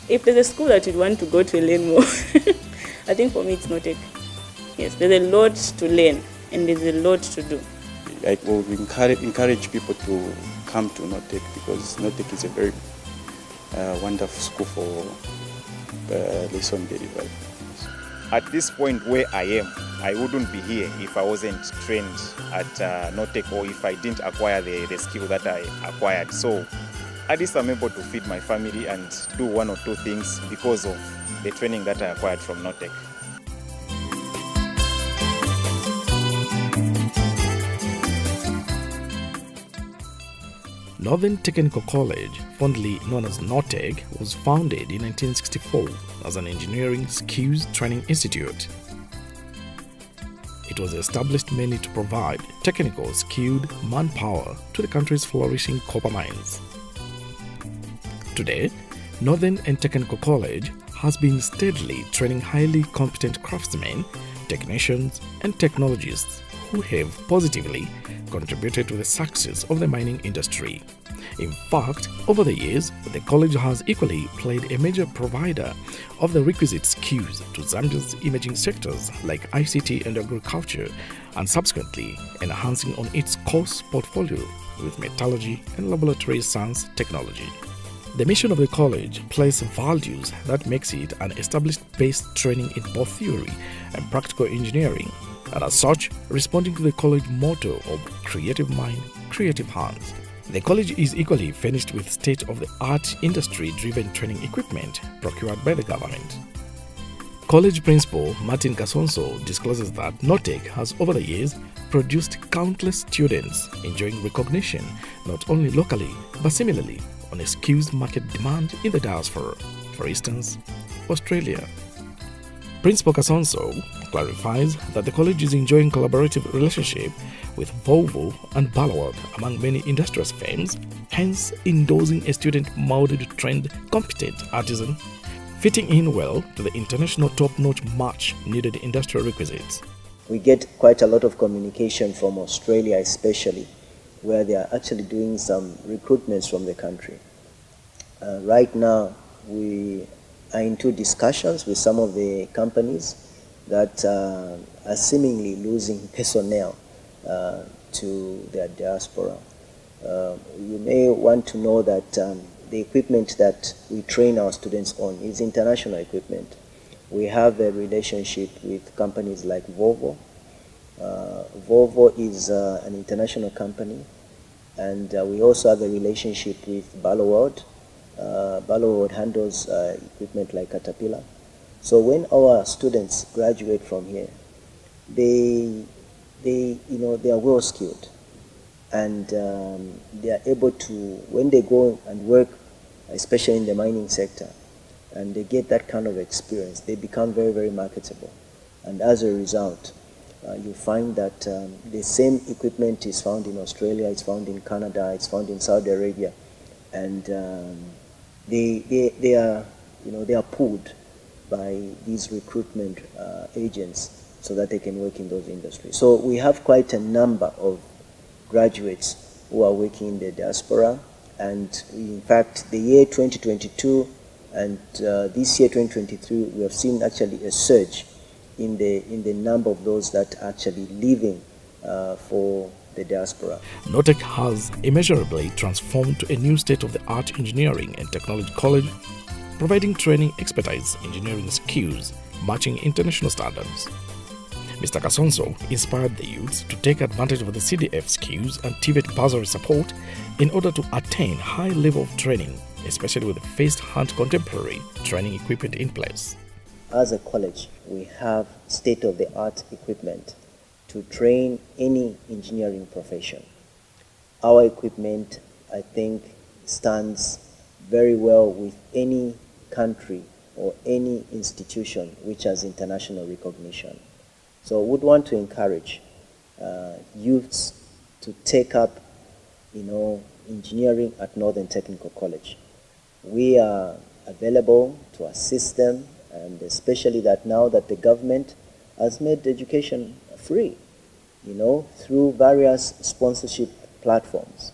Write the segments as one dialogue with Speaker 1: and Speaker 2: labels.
Speaker 1: If there's a school that you'd want to go to learn more, I think for me it's Nortec. Yes, there's a lot to learn and there's a lot to do.
Speaker 2: I will encourage people to come to Nortec because Nortec is a very wonderful school for lesson delivery.
Speaker 3: At this point where I am, I wouldn't be here if I wasn't trained at Nortec or if I didn't acquire the skill that I acquired. So at least I'm able to feed my family and do one or two things because of the training that I acquired from Nortec.
Speaker 4: Northern Technical College, fondly known as Nortec, was founded in 1964 as an engineering skills training institute. It was established mainly to provide technical skilled manpower to the country's flourishing copper mines. Today, Northern and Technical College has been steadily training highly competent craftsmen, technicians and technologists who have positively contributed to the success of the mining industry. In fact, over the years, the college has equally played a major provider of the requisite skills to Zambia's emerging sectors like ICT and agriculture, and subsequently enhancing on its course portfolio with metallurgy and laboratory science technology. The mission of the college places values that makes it an established base training in both theory and practical engineering, and as such, responding to the college motto of creative mind, creative hands. The college is equally furnished with state-of-the-art industry-driven training equipment procured by the government. College principal Martin Kasonso discloses that Nortec has over the years produced countless students enjoying recognition not only locally but similarly on a skills market demand in the diaspora, for instance, Australia. Principal Kasonso clarifies that the college is enjoying collaborative relationship with Volvo and Ballard among many industrious firms, hence endorsing a student-molded, trained, competent artisan, fitting in well to the international top-notch match needed industrial requisites.
Speaker 5: We get quite a lot of communication from Australia especially, where they are actually doing some recruitments from the country. Right now, we are into discussions with some of the companies that are seemingly losing personnel to their diaspora. You may want to know that the equipment that we train our students on is international equipment. We have a relationship with companies like Volvo. Volvo is an international company, and we also have a relationship with Ballard. Ballard handles equipment like Caterpillar. So when our students graduate from here, they are well skilled, and they are able to, when they go and work, especially in the mining sector, and they get that kind of experience, they become very, very marketable. And as a result, you find that the same equipment is found in Australia, it's found in Canada, it's found in Saudi Arabia, and they are pulled by these recruitment agents so that they can work in those industries. So we have quite a number of graduates who are working in the diaspora, and in fact the year 2022 and this year 2023 we have seen actually a surge in the number of those that are actually leaving for the diaspora.
Speaker 4: Nortec has immeasurably transformed to a new state-of-the-art engineering and technology college, providing training expertise, engineering skills, matching international standards. Mr. Kasonso inspired the youths to take advantage of the CDF skills and TVET bursary support in order to attain high level of training, especially with first-hand contemporary training equipment in place.
Speaker 5: As a college, we have state-of-the-art equipment to train any engineering profession. Our equipment, I think, stands very well with any country or any institution which has international recognition. So I would want to encourage youths to take up, engineering at Northern Technical College. We are available to assist them, and especially that now that the government has made education free, through various sponsorship platforms.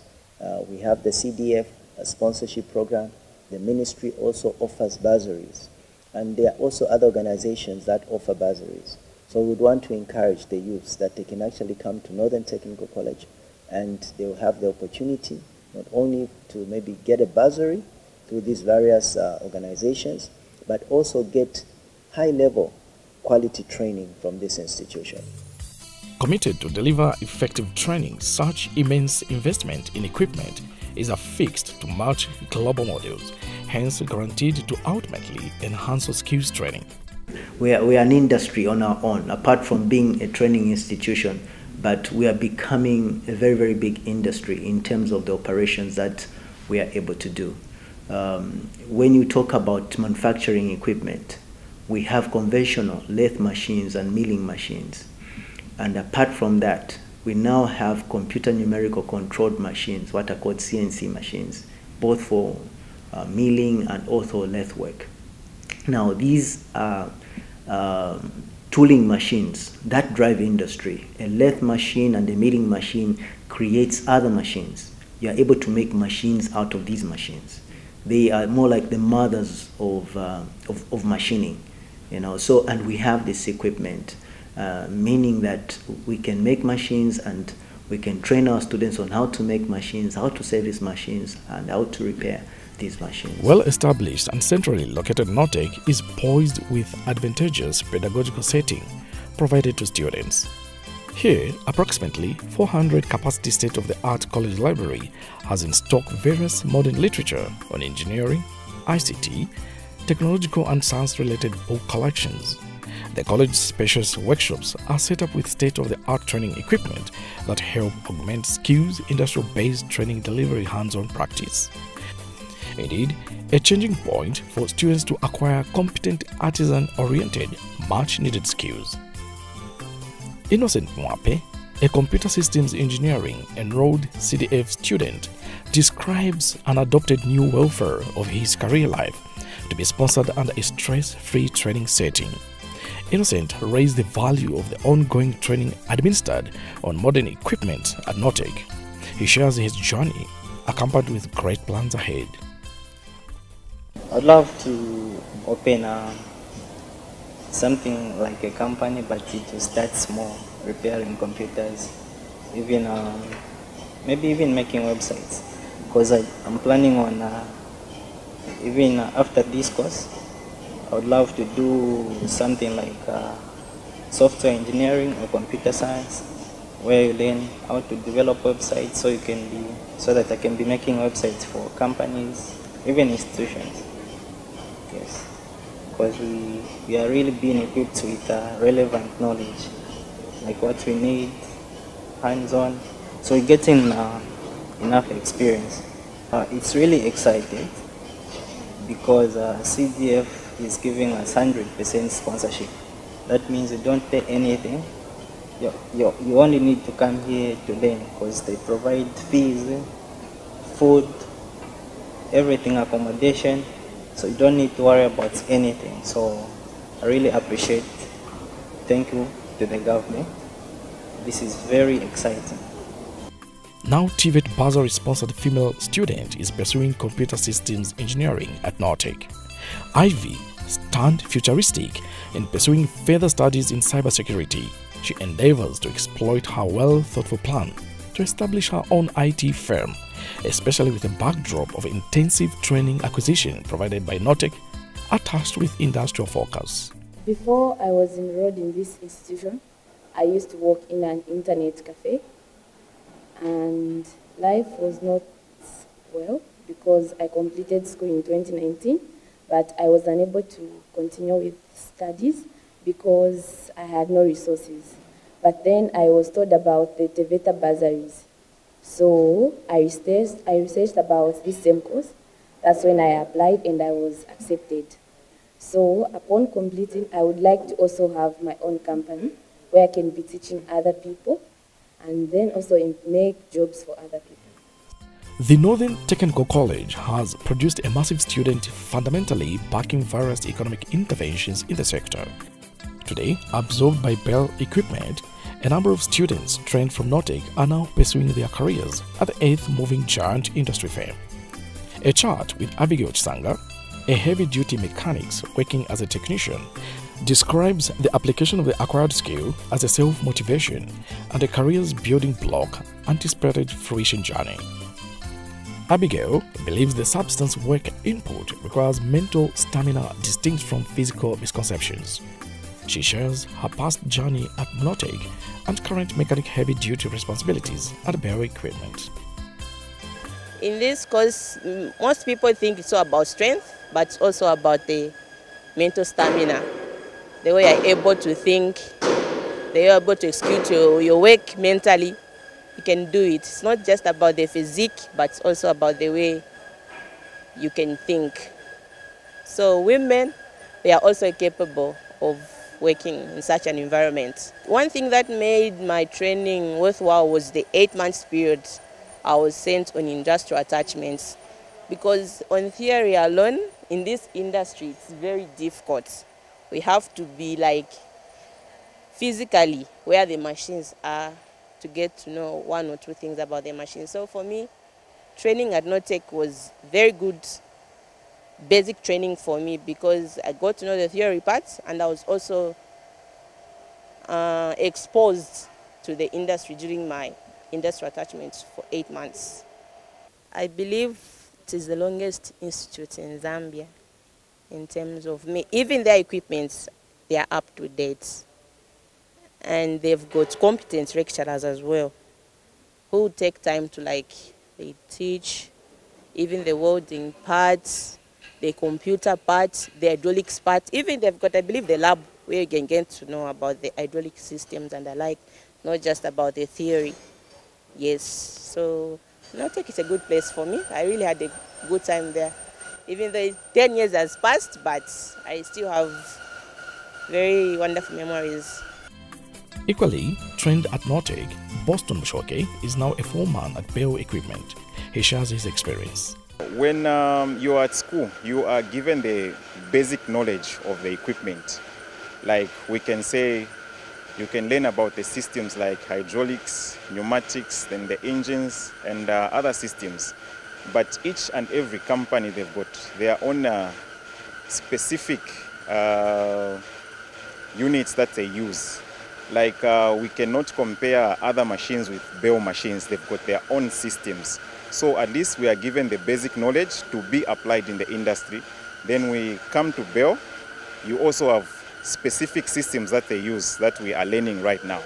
Speaker 5: We have the CDF sponsorship program. The ministry also offers bursaries. And there are also other organizations that offer bursaries. So we would want to encourage the youths that they can actually come to Northern Technical College and they will have the opportunity not only to maybe get a bursary through these various organizations, but also get high-level quality training from this institution.
Speaker 4: Committed to deliver effective training, such immense investment in equipment is affixed to match global models, hence guaranteed to ultimately enhance skills training.
Speaker 5: We are an industry on our own, apart from being a training institution, but we are becoming a very, very big industry in terms of the operations that we are able to do. When you talk about manufacturing equipment, we have conventional lathe machines and milling machines. And apart from that, we now have computer numerical controlled machines, what are called CNC machines, both for milling and also lathe work. Now, these are tooling machines that drive industry. A lathe machine and a milling machine creates other machines. You are able to make machines out of these machines. They are more like the mothers of machining, you know. So, and we have this equipment. Meaning that we can make machines and we can train our students on how to make machines, how to service machines, and how to repair these machines.
Speaker 4: Well-established and centrally located Nortec is poised with advantageous pedagogical setting provided to students. Here, approximately 400 capacity state-of-the-art college library has in stock various modern literature on engineering, ICT, technological and science-related book collections. The college's spacious workshops are set up with state-of-the-art training equipment that help augment skills, industrial-based training delivery hands-on practice. Indeed, a changing point for students to acquire competent, artisan-oriented, much-needed skills. Innocent Mwape, a computer systems engineering enrolled CDF student, describes an adopted new welfare of his career life to be sponsored under a stress-free training setting. Innocent raised the value of the ongoing training administered on modern equipment at Nortec. He shares his journey, accompanied with great plans ahead.
Speaker 6: I'd love to open something like a company, but to start small, repairing computers, even maybe even making websites, because I'm planning on even after this course, I would love to do something like software engineering or computer science, where you learn how to develop websites so that I can be making websites for companies, even institutions. Yes, because we are really being equipped with relevant knowledge, like what we need, hands-on. So we're getting enough experience. It's really exciting because CDF is giving us 100% sponsorship. That means you don't pay anything. You only need to come here to learn because they provide fees, food, everything, accommodation. So you don't need to worry about anything. So I really appreciate. Thank you to the government. This is very exciting.
Speaker 4: Now TVET bursary-sponsored female student is pursuing computer systems engineering at Nortec. Ivy stand futuristic in pursuing further studies in cybersecurity. She endeavors to exploit her well-thought-out plan to establish her own IT firm, especially with a backdrop of intensive training acquisition provided by Nortec, attached with industrial focus.
Speaker 7: Before I was enrolled in this institution, I used to work in an internet cafe, and life was not well because I completed school in 2019, but I was unable to continue with studies because I had no resources. But then I was told about the TVET bursaries. So I researched about this same course. That's when I applied and I was accepted. So upon completing, I would like to also have my own company where I can be teaching other people and then also make jobs for other people.
Speaker 4: The Northern Technical College has produced a massive student fundamentally backing various economic interventions in the sector. Today, absorbed by Bell equipment, A number of students trained from Nortec are now pursuing their careers at the 8th moving giant industry firm. A chat with Abigail Chisanga, a heavy-duty mechanic working as a technician, describes the application of the acquired skill as a self-motivation and a career's building block anticipated fruition journey. Abigail believes the substance work input requires mental stamina distinct from physical misconceptions. She shares her past journey at Nortec and current mechanic heavy-duty responsibilities at Bell Equipment.
Speaker 1: In this course, most people think it's all about strength, but it's also about the mental stamina. The way you're able to think, the way you're able to execute your work mentally, you can do it. It's not just about the physique, but it's also about the way you can think. So women, they are also capable of working in such an environment. One thing that made my training worthwhile was the 8 months period I was sent on industrial attachments, because on theory alone, in this industry, it's very difficult. We have to be like physically where the machines are to get to know one or two things about the machine. So for me, training at Nortec was very good basic training for me, because I got to know the theory parts and I was also exposed to the industry during my industrial attachments for 8 months. I believe it is the longest institute in Zambia in terms of me. Even their equipments, they are up to date. And they've got competent lecturers as well, who take time to they teach even the welding parts, the computer parts, the hydraulics parts. Even they've got, I believe, the lab where you can get to know about the hydraulic systems and the like, not just about the theory. Yes, so Nortec is a good place for me. I really had a good time there. Even though 10 years has passed, but I still have very wonderful memories.
Speaker 4: Equally trained at Nortec, Boston Mushoke is now a foreman at Bell Equipment. He shares his experience.
Speaker 3: When you are at school, you are given the basic knowledge of the equipment. Like we can say, you can learn about the systems like hydraulics, pneumatics, then the engines and other systems. But each and every company, they've got their own specific units that they use. Like we cannot compare other machines with Bell machines. They've got their own systems. So at least we are given the basic knowledge to be applied in the industry. Then we come to Bell, you also have specific systems that they use that we are learning right now.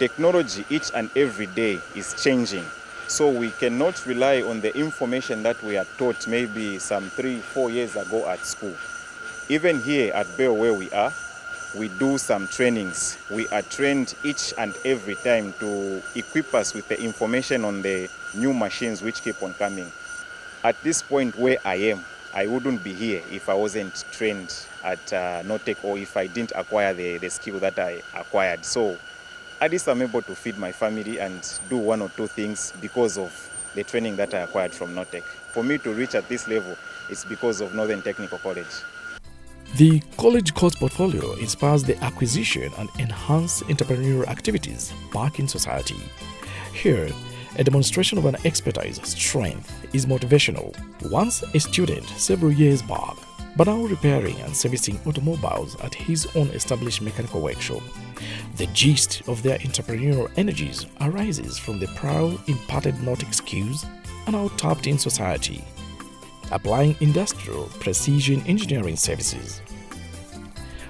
Speaker 3: Technology each and every day is changing. So we cannot rely on the information that we are taught maybe some 3-4 years ago at school. Even here at Bell where we are, we do some trainings. We are trained each and every time to equip us with the information on the new machines which keep on coming. At this point where I am, I wouldn't be here if I wasn't trained at Nortec, or if I didn't acquire the skill that I acquired. So at least I'm able to feed my family and do 1 or 2 things because of the training that I acquired from Nortec. For me to reach at this level, it's because of Northern Technical College.
Speaker 4: The college course portfolio inspires the acquisition and enhanced entrepreneurial activities back in society. Here, a demonstration of an expertise strength is motivational. Once a student several years back, but now repairing and servicing automobiles at his own established mechanical workshop. The gist of their entrepreneurial energies arises from the proud imparted Nortec skills and now tapped in society, applying industrial precision engineering services.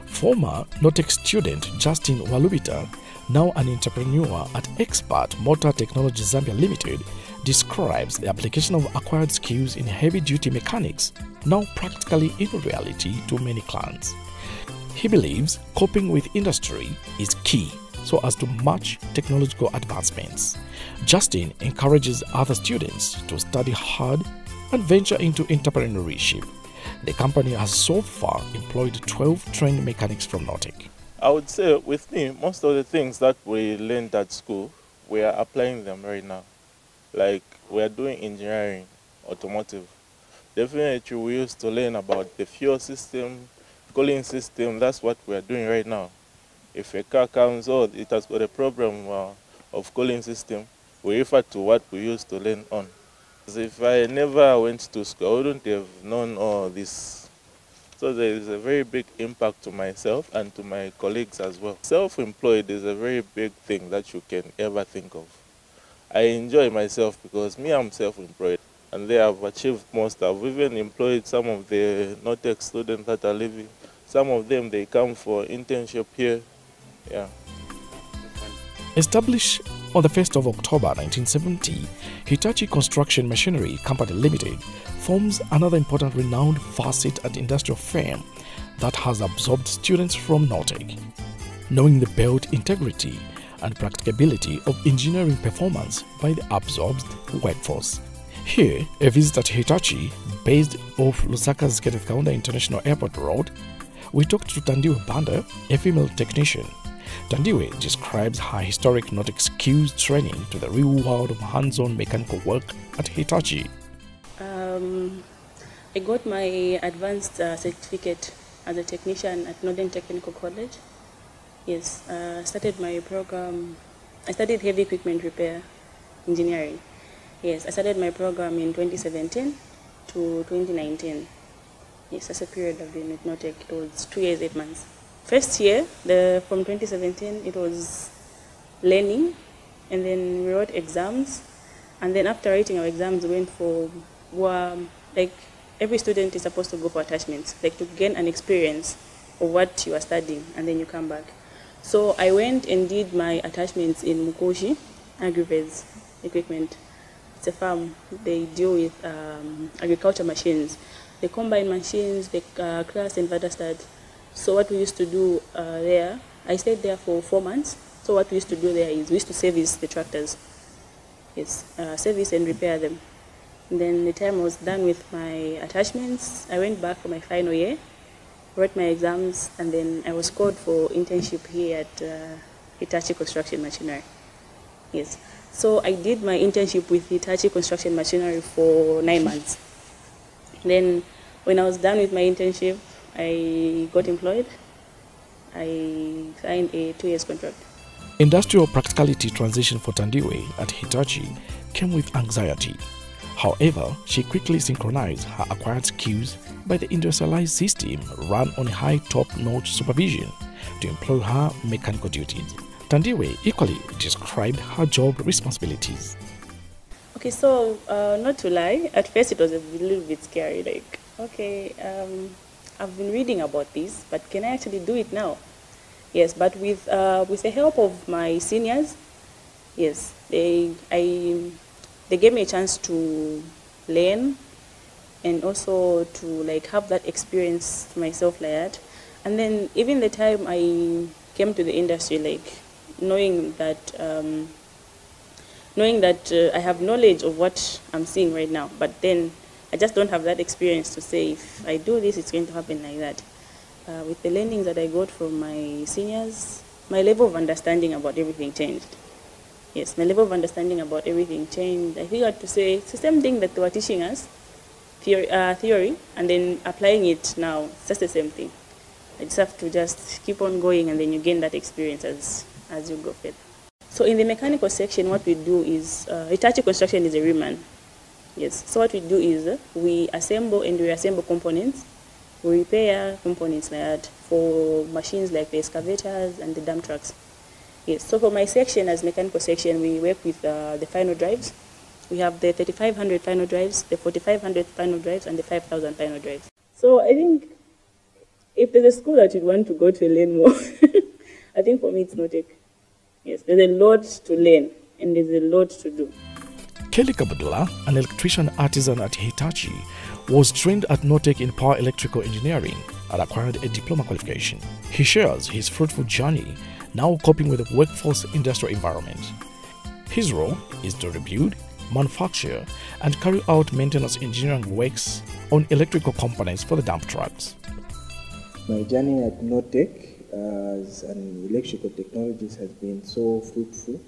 Speaker 4: Former Nortec student Justin Walubita, now an entrepreneur at Expert Motor Technology Zambia Limited, describes the application of acquired skills in heavy-duty mechanics, now practically in reality to many clients. He believes coping with industry is key so as to match technological advancements. Justin encourages other students to study hard and venture into entrepreneurship. The company has so far employed 12 trained mechanics from Nortec.
Speaker 8: I would say with me, most of the things that we learned at school, we are applying them right now. Like we are doing engineering, automotive. Definitely we used to learn about the fuel system, cooling system. That's what we are doing right now. If a car comes, oh, it has got a problem of cooling system, we refer to what we used to learn on. If I never went to school, I wouldn't have known all this. So there is a very big impact to myself and to my colleagues as well. Self-employed is a very big thing that you can ever think of. I enjoy myself because I'm self-employed and they have achieved most. I've even employed some of the Nortec students that are living. Some of them, they come for internship here. Yeah.
Speaker 4: Established on the 1st of October 1970, Hitachi Construction Machinery Company Limited forms another important renowned facet and industrial firm that has absorbed students from Nortec. Knowing the belt integrity and practicability of engineering performance by the absorbed workforce. Here, a visit at Hitachi, based off Lusaka's Kenneth Kaunda International Airport Road, we talked to Tandiwe Banda, a female technician. Tandiwe describes her historic Nortec skills training to the real world of hands-on mechanical work at Hitachi.
Speaker 9: I got my advanced certificate as a technician at Northern Technical College. Yes, started my program. I studied heavy equipment repair engineering. Yes, I started my program in 2017 to 2019. Yes, that's a period I've been with Nortec. It was 2 years, 8 months. First year, from 2017, it was learning, and then we wrote exams, and then after writing our exams, we went for, like, every student is supposed to go for attachments, like to gain an experience of what you are studying, and then you come back. So I went and did my attachments in Mukoshi, Agrivez Equipment. It's a farm. They deal with agriculture machines. They combine machines, they class and Vadastad. So what we used to do there, I stayed there for 4 months. So what we used to do there is we used to service the tractors. Yes, service and repair them. And then the time I was done with my attachments, I went back for my final year, wrote my exams, and then I was called for internship here at Hitachi Construction Machinery. Yes, so I did my internship with Hitachi Construction Machinery for 9 months. Then when I was done with my internship, I got employed. I signed a 2-year contract.
Speaker 4: Industrial practicality transition for Tandiwe at Hitachi came with anxiety. However, she quickly synchronized her acquired skills by the industrialized system run on high top-notch supervision to employ her mechanical duties. Tandiwe equally described her job responsibilities.
Speaker 9: Okay, so not to lie, at first it was a little bit scary, like, okay, I've been reading about this, but can I actually do it now? Yes, but with the help of my seniors, yes, they gave me a chance to learn and also to like have that experience myself like that. And then even the time I came to the industry, like knowing that I have knowledge of what I'm seeing right now, but then I just don't have that experience to say if I do this, it's going to happen like that. With the learnings that I got from my seniors, my level of understanding about everything changed. Yes, my level of understanding about everything changed. I figured to say it's the same thing that they were teaching us, theory, and then applying it now. It's just the same thing. I just have to just keep on going, and then you gain that experience as you go further. So in the mechanical section, what we do is, Hitachi Construction is a reman. Yes, so what we do is we assemble and reassemble components. We repair components like that for machines like the excavators and the dump trucks. Yes, so for my section as mechanical section, we work with the final drives. We have the 3500 final drives, the 4500 final drives, and the 5000 final drives. So I think if there's a school that you'd want to go to learn more, I think for me it's Nortec. Yes, there's a lot to learn and there's a lot to do.
Speaker 4: Kelly Kabadula, an electrician artisan at Hitachi, was trained at Nortec in power electrical engineering and acquired a diploma qualification. He shares his fruitful journey, now coping with the workforce industrial environment. His role is to rebuild, manufacture, and carry out maintenance engineering works on electrical components for the dump trucks.
Speaker 10: My journey at Nortec as an electrical technologist has been so fruitful.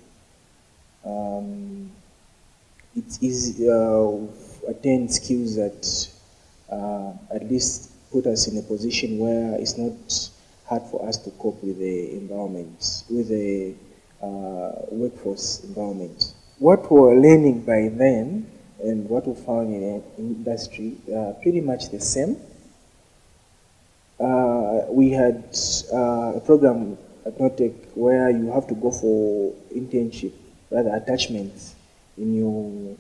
Speaker 10: It's easy to attain skills that at least put us in a position where it's not hard for us to cope with the environment, with the workforce environment. What we were learning by then and what we found in industry are pretty much the same. We had a program at Nortec where you have to go for internship, rather attachments in your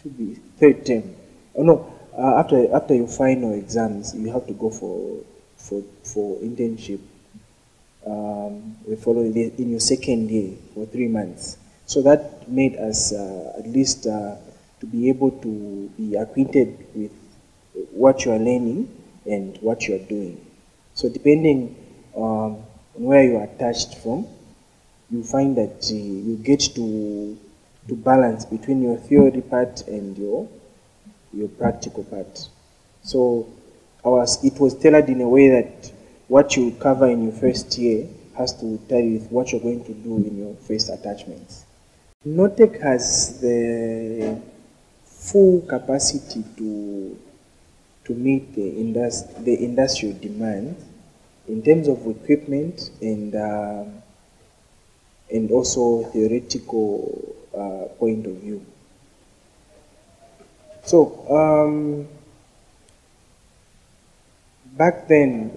Speaker 10: should be third term. Oh no, after your final exams, you have to go for internship. The following day, in your second year for 3 months. So that made us at least to be able to be acquainted with what you are learning and what you are doing. So depending on where you are attached from, you find that you get to balance between your theory part and your practical part. So it was tailored in a way that what you cover in your first year has to tally with what you're going to do in your first attachments. Nortec has the full capacity to meet the industrial demand in terms of equipment and also theoretical point of view. So back then,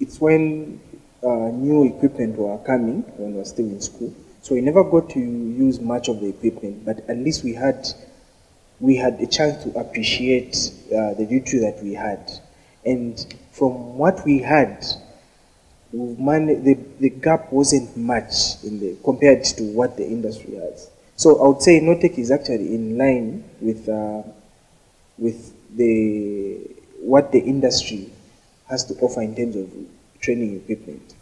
Speaker 10: it's when new equipment were coming when we were still in school. So we never got to use much of the equipment, but at least we had a chance to appreciate the duty that we had. And from what we had, the gap wasn't much compared to what the industry has. So I would say Nortec is actually in line with what the industry has to offer in terms of training equipment.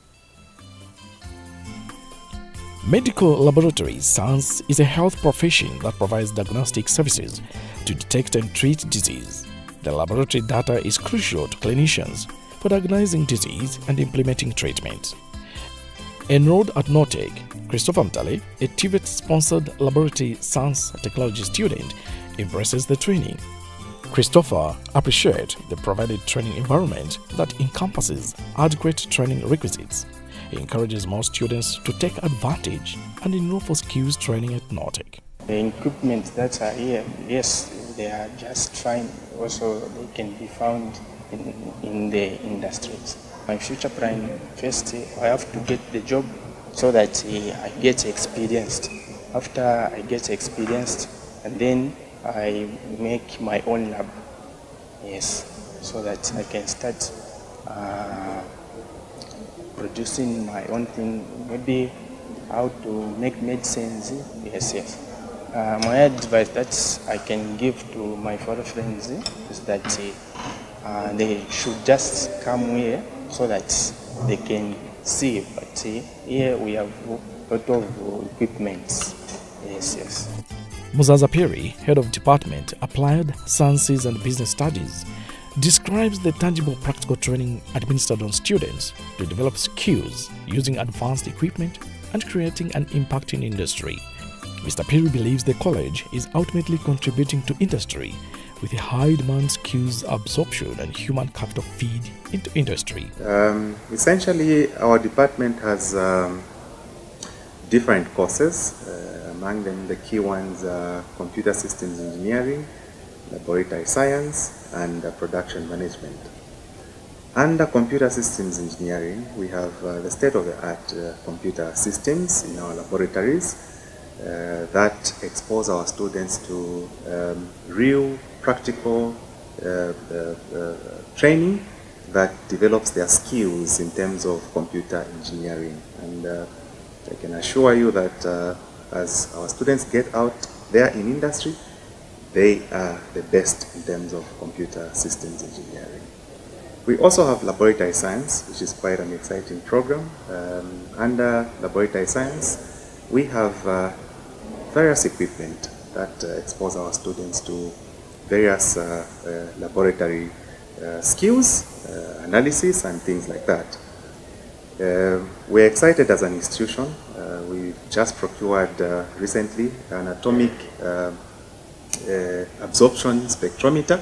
Speaker 4: Medical laboratory science is a health profession that provides diagnostic services to detect and treat disease. The laboratory data is crucial to clinicians for diagnosing disease and implementing treatment. Enrolled at Nortec, Christopher Mtale, a TVET-sponsored laboratory science technology student, embraces the training. Christopher appreciates the provided training environment that encompasses adequate training requisites. He encourages more students to take advantage and enroll for skills training at Nortec.
Speaker 6: The equipment that are here, yes, they are just fine. Also, they can be found in the industries. My future plan, first, I have to get the job so that I get experienced. After I get experienced, and then I make my own lab, yes, so that I can start producing my own thing, maybe how to make medicines, yes. My advice that I can give to my fellow friends is that they should just come here so that they can see. But here we have a lot of equipment, yes.
Speaker 4: Muzaza Peri, Head of Department, Applied Sciences and Business Studies, describes the tangible practical training administered on students to develop skills using advanced equipment and creating an impact in industry. Mr. Peri believes the college is ultimately contributing to industry with a high demand skills absorption and human capital feed into industry.
Speaker 11: Essentially, our department has different courses. Among them, the key ones are computer systems engineering, laboratory science, and production management. Under computer systems engineering, we have the state-of-the-art computer systems in our laboratories that expose our students to real practical training that develops their skills in terms of computer engineering. And I can assure you that as our students get out there in industry, they are the best in terms of computer systems engineering. We also have laboratory science, which is quite an exciting program. Under laboratory science, we have various equipment that expose our students to various laboratory skills, analysis, and things like that. We're excited as an institution. We've just procured recently an atomic absorption spectrometer,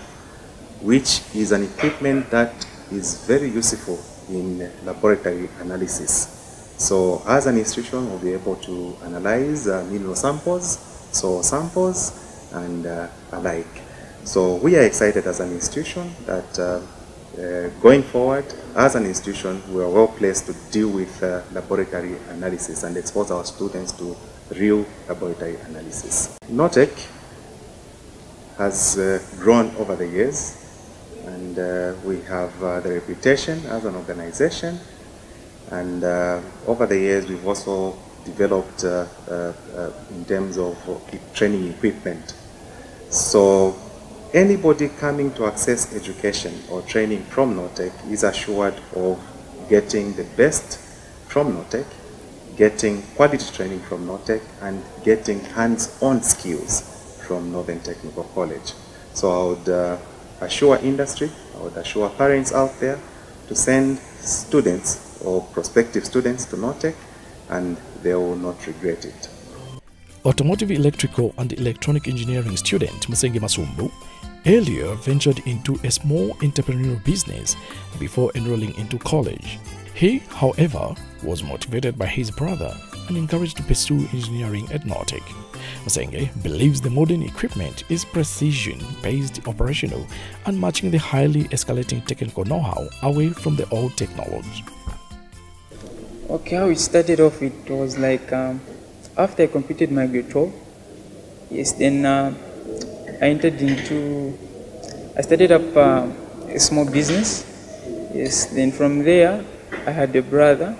Speaker 11: which is an equipment that is very useful in laboratory analysis. So as an institution, we'll be able to analyze mineral samples, soil samples, and alike. So we are excited as an institution that going forward, as an institution, we are well placed to deal with laboratory analysis and expose our students to real laboratory analysis. Nortec has grown over the years, and we have the reputation as an organization, and over the years we've also developed in terms of training equipment. So anybody coming to access education or training from Nortec is assured of getting the best from Nortec, getting quality training from Nortec, and getting hands-on skills from Northern Technical College. So I would assure industry, I would assure parents out there to send students or prospective students to Nortec, and they will not regret it.
Speaker 4: Automotive electrical and electronic engineering student Musenge Masumbu earlier ventured into a small entrepreneurial business before enrolling into college. He, however, was motivated by his brother and encouraged to pursue engineering at Nortec. Musenge believes the modern equipment is precision-based operational and matching the highly escalating technical know-how away from the old technology.
Speaker 12: Okay, how it started off, it was like after I completed my grade 12, yes, then I started up a small business. Yes, then from there, I had a brother.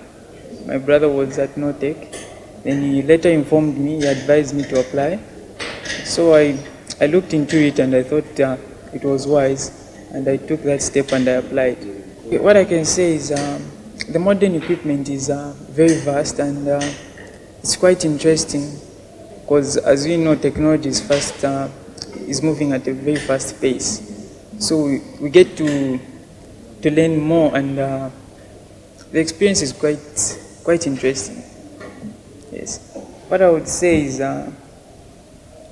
Speaker 12: My brother was at Nortec. Then he later informed me, he advised me to apply. So I looked into it and I thought it was wise, and I took that step and I applied. What I can say is the modern equipment is very vast, and it's quite interesting because, as we know, technology is moving at a very fast pace. So we get to learn more, and the experience is quite interesting. Yes. What I would say is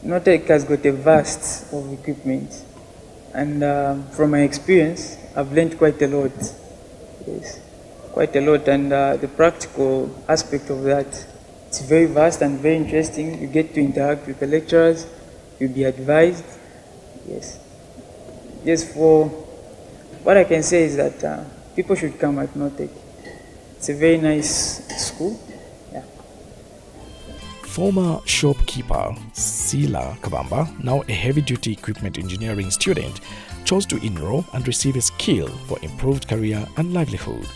Speaker 12: Nortec has got a vast of equipment, and from my experience, I've learned quite a lot. Yes, quite a lot, and the practical aspect of that, it's very vast and very interesting. You get to interact with the lecturers, you'll be advised. Yes. Yes, for what I can say is that people should come at Nortec. It's a very nice school. Yeah.
Speaker 4: Former shopkeeper Sila Kabamba, now a heavy-duty equipment engineering student, chose to enroll and receive a skill for improved career and livelihood.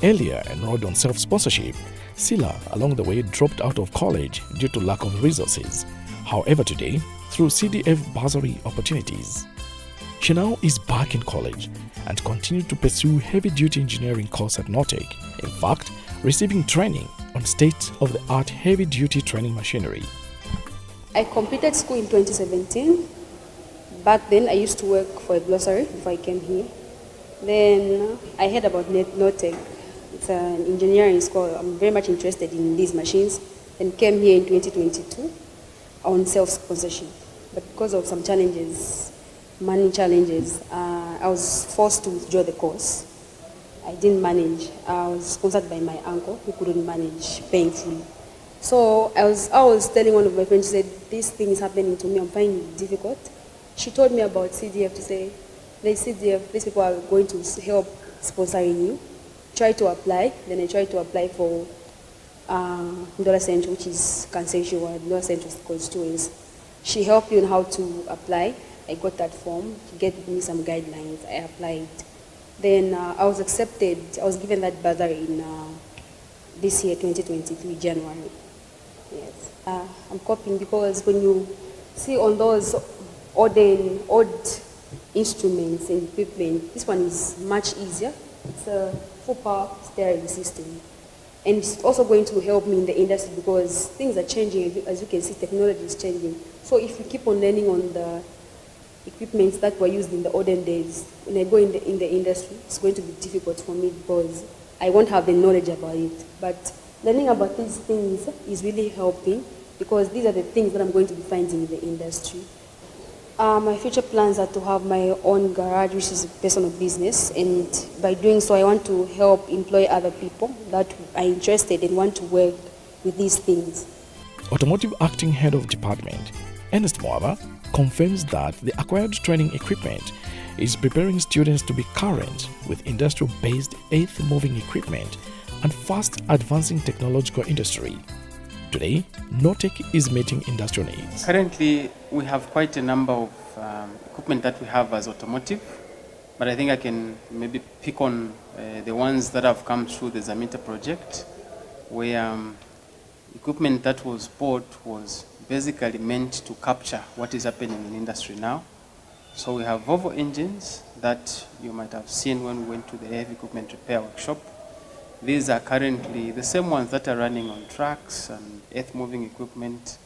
Speaker 4: Earlier enrolled on self-sponsorship, Sila along the way dropped out of college due to lack of resources. However, today, through CDF bursary opportunities, she now is back in college and continued to pursue heavy-duty engineering course at Nortec. In fact, receiving training on state-of-the-art heavy-duty training machinery.
Speaker 13: I completed school in 2017. Back then, I used to work for a glossary before I came here. Then I heard about Nortec. It's an engineering school. I'm very much interested in these machines, and came here in 2022 on self-sponsorship. But because of some challenges, money challenges, I was forced to withdraw the course. I didn't manage. I was sponsored by my uncle who couldn't manage paying fully. So I was telling one of my friends, she said, this thing is happening to me, I'm finding it difficult. She told me about CDF to say, CDF, these people are going to help sponsoring you. Try to apply. Then I tried to apply for Ndola Central, which is Kansenshu, Ndola Central constituency. She helped me on how to apply. I got that form. She gave me some guidelines. I applied. Then I was accepted. I was given that bursary in this year, 2023, January. Yes. I'm coping because when you see on those odd instruments and equipment, this one is much easier. It's a full power steering system. And it's also going to help me in the industry because things are changing. As you can see, technology is changing. So if you keep on learning on the equipment that were used in the olden days, when I go in the industry, it's going to be difficult for me because I won't have the knowledge about it. But learning about these things is really helping because these are the things that I'm going to be finding in the industry. My future plans are to have my own garage, which is a personal business, and by doing so, I want to help employ other people that are interested and want to work with these things.
Speaker 4: Automotive Acting Head of Department, Ernest Moaba, confirms that the acquired training equipment is preparing students to be current with industrial-based earth-moving equipment and fast advancing technological industry. Today, Nortec is meeting industrial needs.
Speaker 14: Currently, we have quite a number of equipment that we have as automotive, but I think I can maybe pick on the ones that have come through the Zamita project, where equipment that was bought was basically meant to capture what is happening in industry now. So we have Volvo engines that you might have seen when we went to the heavy equipment repair workshop. These are currently the same ones that are running on trucks and earth-moving equipment.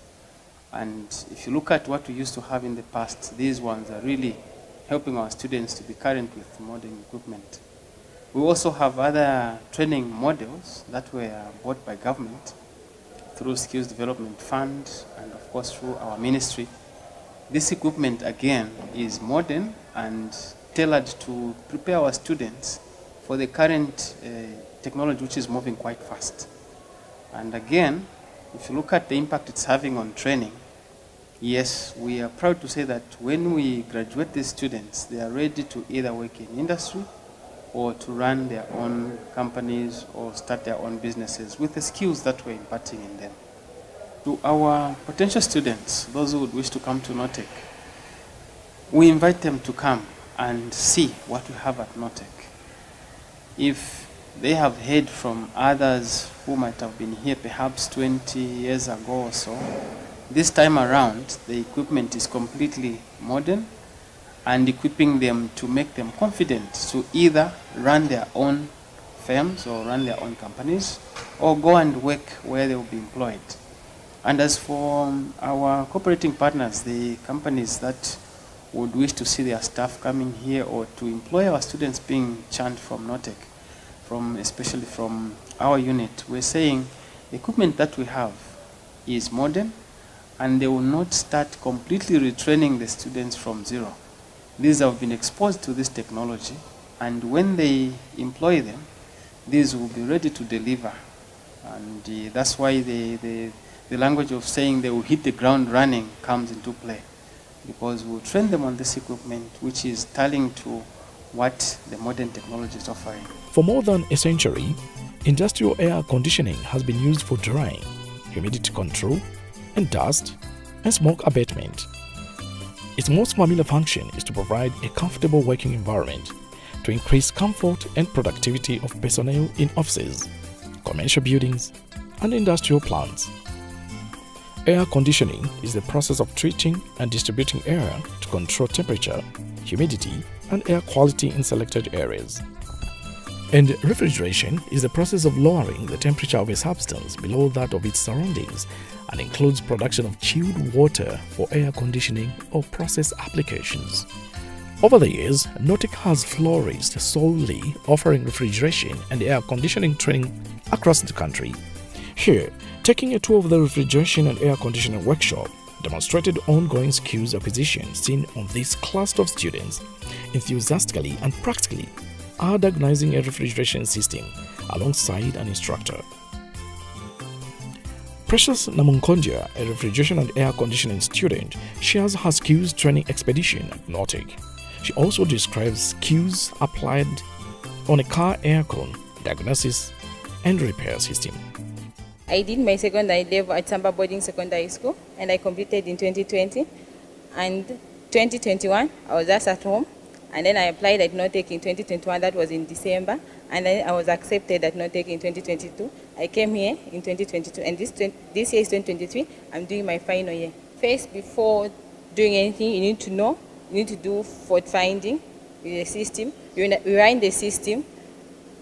Speaker 14: And if you look at what we used to have in the past, these ones are really helping our students to be current with modern equipment. We also have other training models that were bought by government through Skills Development Fund and of course through our ministry. This equipment again is modern and tailored to prepare our students for the current technology, which is moving quite fast. And again, if you look at the impact it's having on training, yes, we are proud to say that when we graduate these students, they are ready to either work in industry or to run their own companies or start their own businesses with the skills that we're imparting in them. To our potential students, those who would wish to come to Nortec, we invite them to come and see what we have at Nortec. If they have heard from others who might have been here perhaps 20 years ago or so, this time around the equipment is completely modern and equipping them to make them confident to either run their own firms or run their own companies or go and work where they will be employed. And as for our cooperating partners, the companies that would wish to see their staff coming here or to employ our students being churned from Nortec, especially from our unit, we're saying the equipment that we have is modern and they will not start completely retraining the students from zero. These have been exposed to this technology, and when they employ them, these will be ready to deliver. And that's why the language of saying they will hit the ground running comes into play, because we'll train them on this equipment, which is tallying to what the modern technology is offering.
Speaker 4: For more than a century, industrial air conditioning has been used for drying, humidity control, and dust and smoke abatement. Its most familiar function is to provide a comfortable working environment to increase comfort and productivity of personnel in offices, commercial buildings, and industrial plants. Air conditioning is the process of treating and distributing air to control temperature, humidity, and air quality in selected areas. And refrigeration is the process of lowering the temperature of a substance below that of its surroundings and includes production of chilled water for air conditioning or process applications. Over the years, Nortec has flourished solely offering refrigeration and air conditioning training across the country. Here, taking a tour of the refrigeration and air conditioning workshop demonstrated ongoing skills acquisition seen on this cluster of students enthusiastically and practically are diagnosing a refrigeration system alongside an instructor. Precious Namunkondia, a refrigeration and air conditioning student, shares her skills training expedition at Nortec. She also describes skills applied on a car aircon diagnosis and repair system.
Speaker 1: I did my secondary level at Samba Boarding Secondary School, and I completed in 2020. And 2021, I was just at home, and then I applied at Nortec in 2021. That was in December, and then I was accepted at Nortec in 2022. I came here in 2022, and this year is 2023. I'm doing my final year. First, before doing anything, you need to know, you need to do fault finding with the system. You run the system.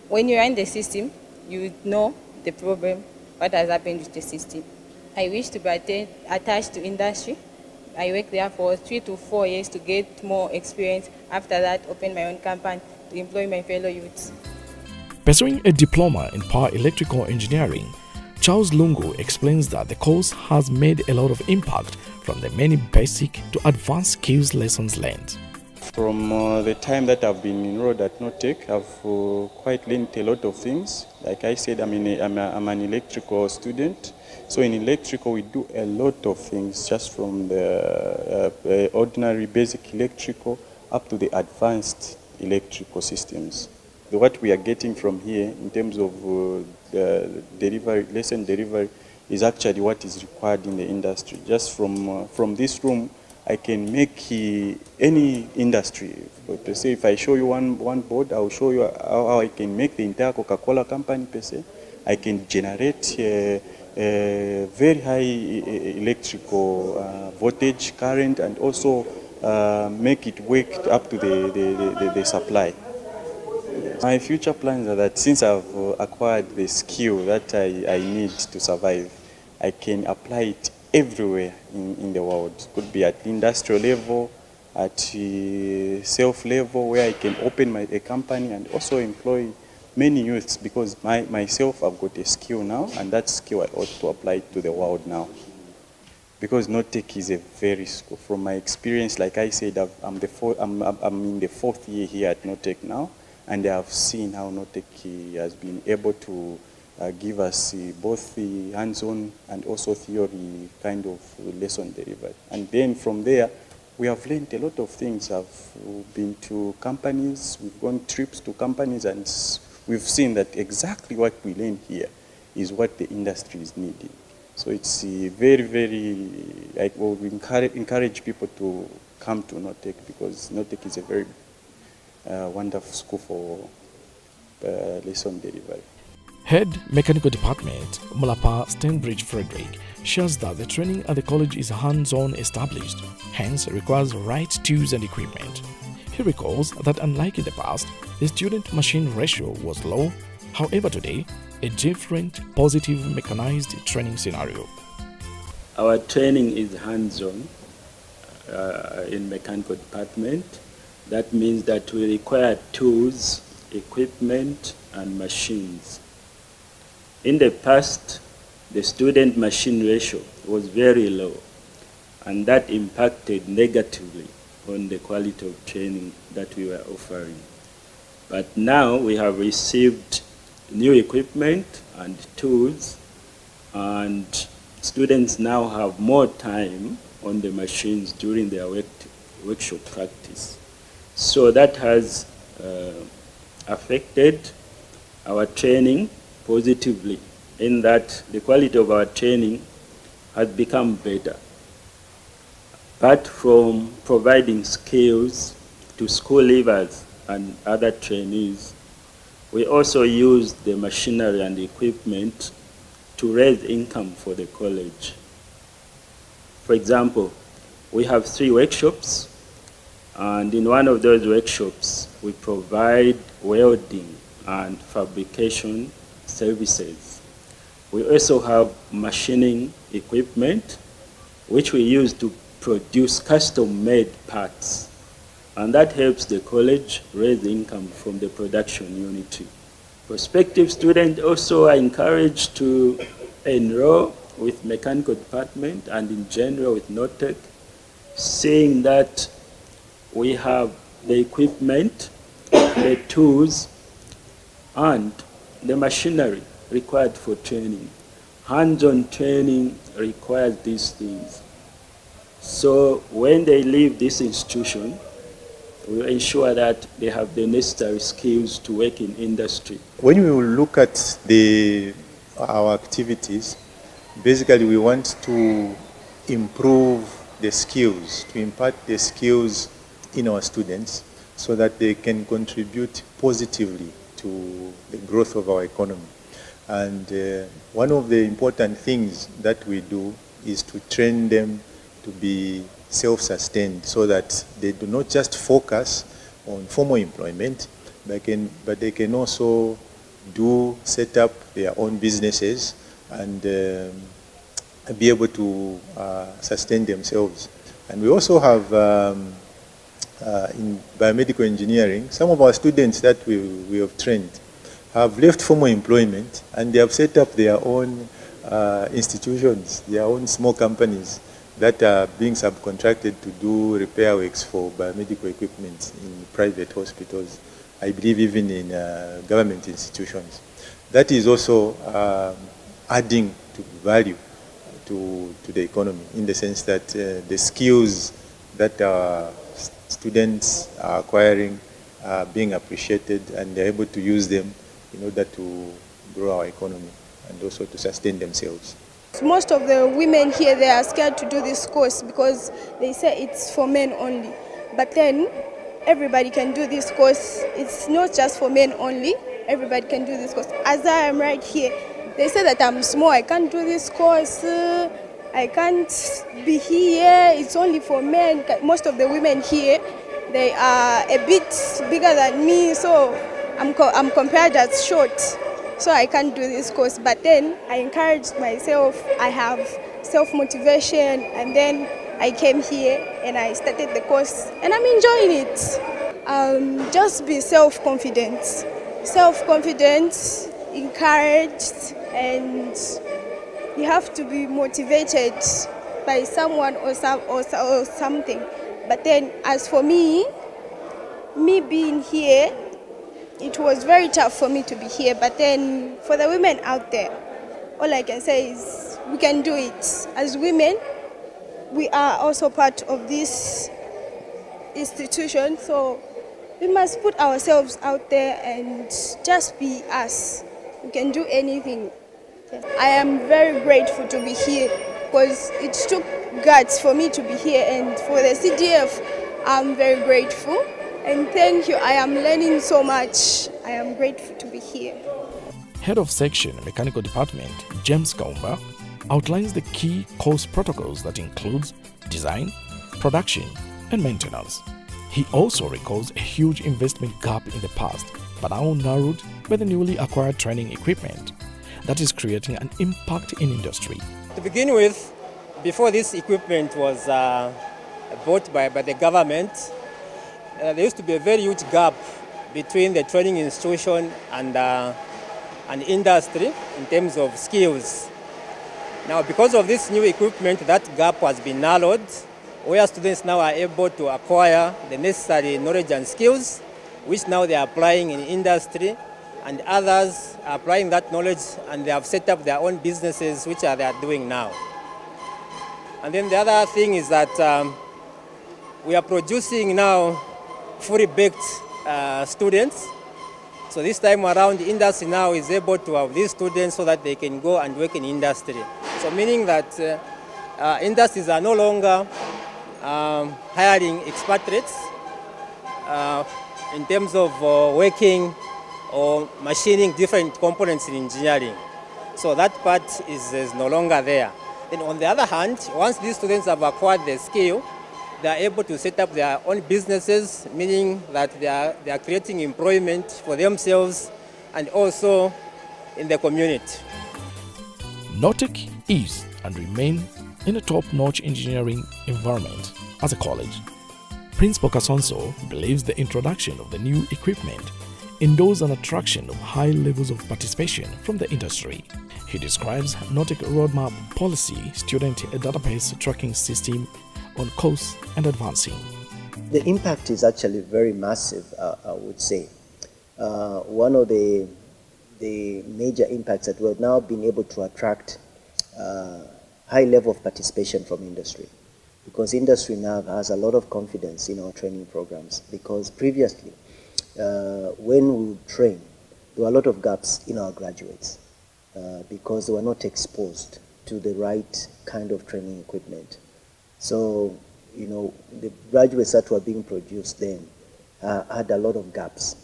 Speaker 1: When you run the system, you know the problem, what has happened with the system. I wish to be attached to industry. I worked there for 3 to 4 years to get more experience. After that, open my own company to employ my fellow youths.
Speaker 4: Pursuing a diploma in power electrical engineering, Charles Lungu explains that the course has made a lot of impact from the many basic to advanced skills lessons learned.
Speaker 2: From the time that I've been enrolled at Nortec, I've quite learned a lot of things. Like I said, I'm an electrical student. So in electrical, we do a lot of things, just from the ordinary basic electrical up to the advanced electrical systems. What we are getting from here in terms of lesson delivery is actually what is required in the industry. Just from this room, I can make any industry. Per se, if I show you one board, I'll show you how I can make the entire Coca-Cola company per se. I can generate very high electrical voltage current, and also make it work up to the supply. My future plans are that since I've acquired the skill that I need to survive, I can apply it everywhere in the world. It could be at industrial level, at self level, where I can open a company and also employ many youths, because myself, I've got a skill now, and that skill I ought to apply it to the world now. Because Nortec is a very school. From my experience, like I said, I'm in the 4th year here at Nortec now, and I have seen how Nortec has been able to give us both the hands-on and also theory kind of lesson delivered. And then from there, we have learned a lot of things. I've been to companies, we've gone trips to companies, and we've seen that exactly what we learn here is what the industry is needing. So it's very, very, we encourage people to come to Nortec, because Nortec is a very wonderful school for lesson delivery.
Speaker 4: Head Mechanical Department, Mulapa Stanbridge Frederick, shares that the training at the college is hands-on established, hence requires right tools and equipment. He recalls that unlike in the past, the student-machine ratio was low. However, today, a different, positive, mechanized training scenario.
Speaker 15: Our training is hands-on in mechanical department. That means that we require tools, equipment, and machines. In the past, the student-machine ratio was very low, and that impacted negatively on the quality of training that we were offering. But now we have received new equipment and tools, and students now have more time on the machines during their workshop practice. So that has affected our training positively, in that the quality of our training has become better. Apart from providing skills to school leavers and other trainees, we also use the machinery and equipment to raise income for the college. For example, we have 3 workshops, and in one of those workshops, we provide welding and fabrication services. We also have machining equipment, which we use to produce custom-made parts, and that helps the college raise income from the production unit. Prospective students also are encouraged to enroll with mechanical department and in general with Nortec, seeing that we have the equipment, the tools, and the machinery required for training. Hands-on training requires these things. So when they leave this institution, we will ensure that they have the necessary skills to work in industry.
Speaker 16: When we look at our activities, basically we want to improve the skills, to impart the skills in our students so that they can contribute positively to the growth of our economy. And one of the important things that we do is to train them to be self-sustained, so that they do not just focus on formal employment, but they can also set up their own businesses and be able to sustain themselves. And we also have in biomedical engineering, some of our students that we have trained have left formal employment and they have set up their own institutions, their own small companies, that are being subcontracted to do repair works for biomedical equipment in private hospitals, I believe even in government institutions. That is also adding to value to the economy, in the sense that the skills that our students are acquiring are being appreciated, and they're able to use them in order to grow our economy and also to sustain themselves.
Speaker 17: Most of the women here, they are scared to do this course because they say it's for men only. But then everybody can do this course. It's not just for men only. Everybody can do this course. As I am right here, they say that I'm small, I can't do this course, I can't be here, it's only for men. Most of the women here, they are a bit bigger than me, so I'm compared as short, so I can't do this course. But then I encouraged myself, I have self-motivation, and then I came here and I started the course and I'm enjoying it. Just be self-confident. Self-confident, encouraged, and you have to be motivated by someone or something. But then as for me being here, it was very tough for me to be here. But then for the women out there, all I can say is we can do it. As women, we are also part of this institution, so we must put ourselves out there and just be us. We can do anything. I am very grateful to be here because it took guts for me to be here, and for the CDF, I'm very grateful. And thank you, I am learning so much. I am grateful to be here.
Speaker 4: Head of Section Mechanical Department, James Kaumba, outlines the key course protocols that includes design, production, and maintenance. He also recalls a huge investment gap in the past, but now narrowed by the newly acquired training equipment that is creating an impact in industry.
Speaker 18: To begin with, before this equipment was bought by the government, there used to be a very huge gap between the training institution and industry in terms of skills. Now, because of this new equipment, that gap has been narrowed, where students now are able to acquire the necessary knowledge and skills, which now they are applying in industry, and others are applying that knowledge and they have set up their own businesses, which they are doing now. And then the other thing is that we are producing now fully baked students. So this time around, the industry now is able to have these students so that they can go and work in industry. So meaning that industries are no longer hiring expatriates in terms of working or machining different components in engineering. So that part is no longer there. Then on the other hand, once these students have acquired the skill, they are able to set up their own businesses, meaning that they are creating employment for themselves and also in the community.
Speaker 4: Nortec is and remains in a top-notch engineering environment as a college. Principal Kasonso believes the introduction of the new equipment endorses an attraction of high levels of participation from the industry. He describes Nortec roadmap policy, student database tracking system on course and advancing.
Speaker 5: The impact is actually very massive, I would say. One of the major impacts that we've now been able to attract high level of participation from industry, because industry now has a lot of confidence in our training programs, because previously when we would train, there were a lot of gaps in our graduates because they were not exposed to the right kind of training equipment. So, you know, the graduates that were being produced then had a lot of gaps.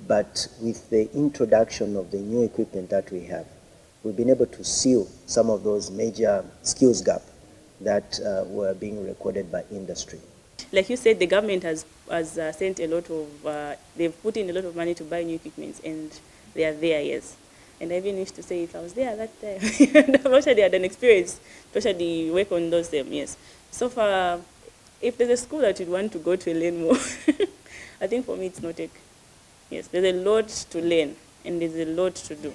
Speaker 5: But with the introduction of the new equipment that we have, we've been able to seal some of those major skills gaps that were being recorded by industry.
Speaker 9: Like you said, the government has sent a lot of, they've put in a lot of money to buy new equipment, and they are there, yes. And I even used to say, if I was there that time, I'm actually had an experience to actually work on those yes. So far, if there's a school that you'd want to go to learn more, I think for me it's Nortec. Yes, there's a lot to learn and there's a lot to do.